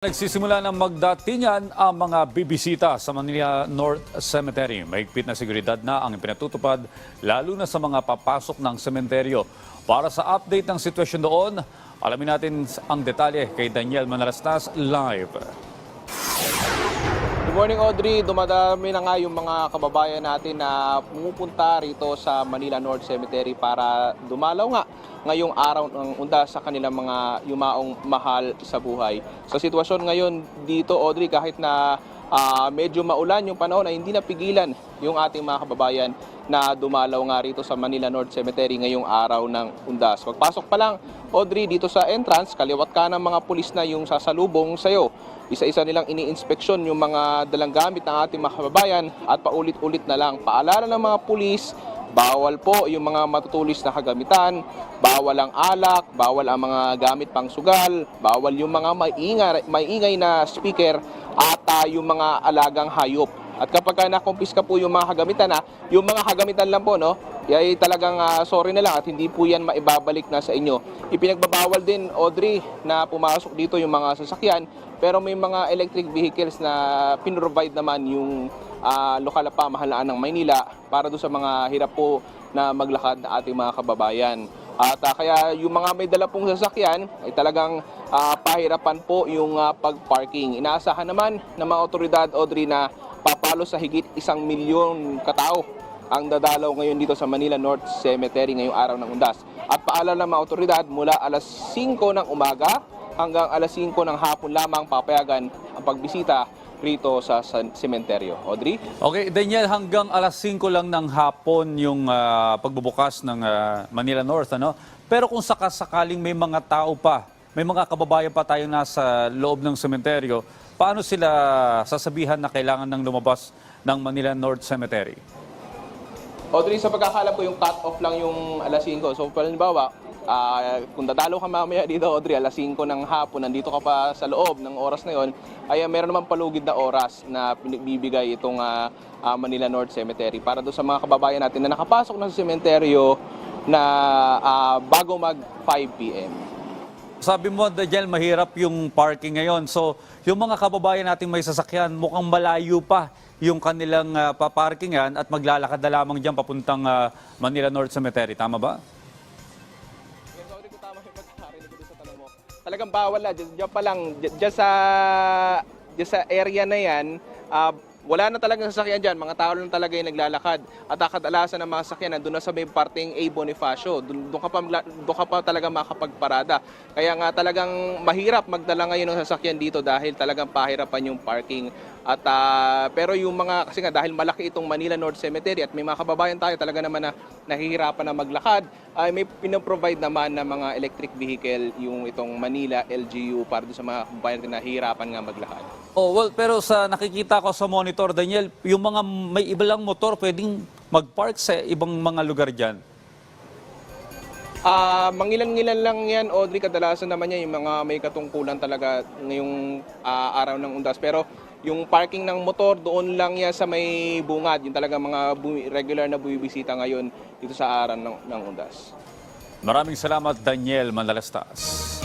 Nagsisimula ng magdatingan ang mga bibisita sa Manila North Cemetery. Mahigpit na seguridad na ang ipinatutupad lalo na sa mga papasok ng sementeryo. Para sa update ng sitwasyon doon, alamin natin ang detalye kay Daniel Manalastas live. Good morning, Audrey. Dumadami na nga yung mga kababayan natin na pumupunta rito sa Manila North Cemetery para dumalaw nga ngayong araw ng Undas sa kanilang mga yumaong mahal sa buhay. Sa sitwasyon ngayon dito, Audrey, kahit na medyo maulan yung panahon ay hindi napigilan yung ating mga kababayan na dumalaw nga rito sa Manila North Cemetery ngayong araw ng Undas. Pagpasok pa lang, Audrey, dito sa entrance, kaliwat ka ng mga pulis na yung sasalubong sa'yo. Isa-isa nilang ini-inspeksyon yung mga dalang gamit ng ating mga kababayan at paulit-ulit na lang. Paalala ng mga pulis, bawal po yung mga matutulis na kagamitan, bawal ang alak, bawal ang mga gamit pang sugal, bawal yung mga maingay na speaker at yung mga alagang hayop. At kapag nakumpiska po yung mga kagamitan yung mga kagamitan lang po, no, ay talagang sorry na lang at hindi po yan maibabalik na sa inyo. Ipinagbabawal din, Audrey, na pumasok dito yung mga sasakyan, pero may mga electric vehicles na pinrovide naman yung lokal na pamahalaan ng Maynila para doon sa mga hirap po na maglakad na ating mga kababayan. At kaya yung mga may dala pong sasakyan ay talagang pahirapan po yung pag-parking. Inaasahan naman ng mga otoridad, Audrey, na papalo sa higit 1 milyon katao ang dadalaw ngayon dito sa Manila North Cemetery ngayong araw ng Undas. At paalala ng mga otoridad, mula alas 5 ng umaga hanggang alas 5 ng hapon lamang papayagan ang pagbisita rito sa sementeryo. Audrey? Okay, Daniel, hanggang alas 5 lang ng hapon yung pagbubukas ng Manila North, ano? Pero kung sakasakaling may mga tao pa, may mga kababayan pa tayong nasa loob ng sementeryo, paano sila sasabihan na kailangan ng lumabas ng Manila North Cemetery? Audrey, sa pagkakalam ko yung cut-off lang yung alas 5. So, halimbawa, kung dadalo ka mamaya dito, Audrey, alas 5 ng hapon, nandito ka pa sa loob ng oras na yon, ay meron naman palugid na oras na pinibigay itong Manila North Cemetery para doon sa mga kababayan natin na nakapasok na sa sementeryo na bago mag 5 p.m. Sabi mo, Daniel, mahirap yung parking ngayon. So, yung mga kababayan nating may sasakyan, mukhang malayo pa yung kanilang paparkingan at maglalakad na lamang dyan papuntang Manila North Cemetery. Tama ba? Sorry kung tama yung pagkakarinig ko sa tanong mo. Talagang bawal na. Diyan pa lang, diyan sa area na yan, wala na talagang sasakyan dyan. Mga tao lang talaga yung naglalakad. At kadalasan ng mga sasakyan nandun na sa may parteng A. Bonifacio. Doon ka pa talaga makapagparada. Kaya nga talagang mahirap magdala ngayon ng sasakyan dito dahil talagang pahirapan yung parking. At pero yung mga, kasi nga dahil malaki itong Manila North Cemetery at may mga kababayan tayo talaga naman na nahihirapan na maglakad, ay may pinoprovide naman na mga electric vehicle yung itong Manila LGU para doon sa mga kababayan na nahihirapan nga maglakad. Oh, well, pero sa nakikita ko sa monitor, Daniel, yung mga may iba lang motor pwedeng mag-park sa ibang mga lugar dyan. Mangilan-ngilan lang yan, Audrey. Kadalasan naman yan yung mga may katungkulan talaga ngayong araw ng Undas. Pero yung parking ng motor, doon lang yan sa may bungad. Yung talaga mga regular na bumibisita ngayon dito sa araw ng Undas. Maraming salamat, Daniel Manalastas.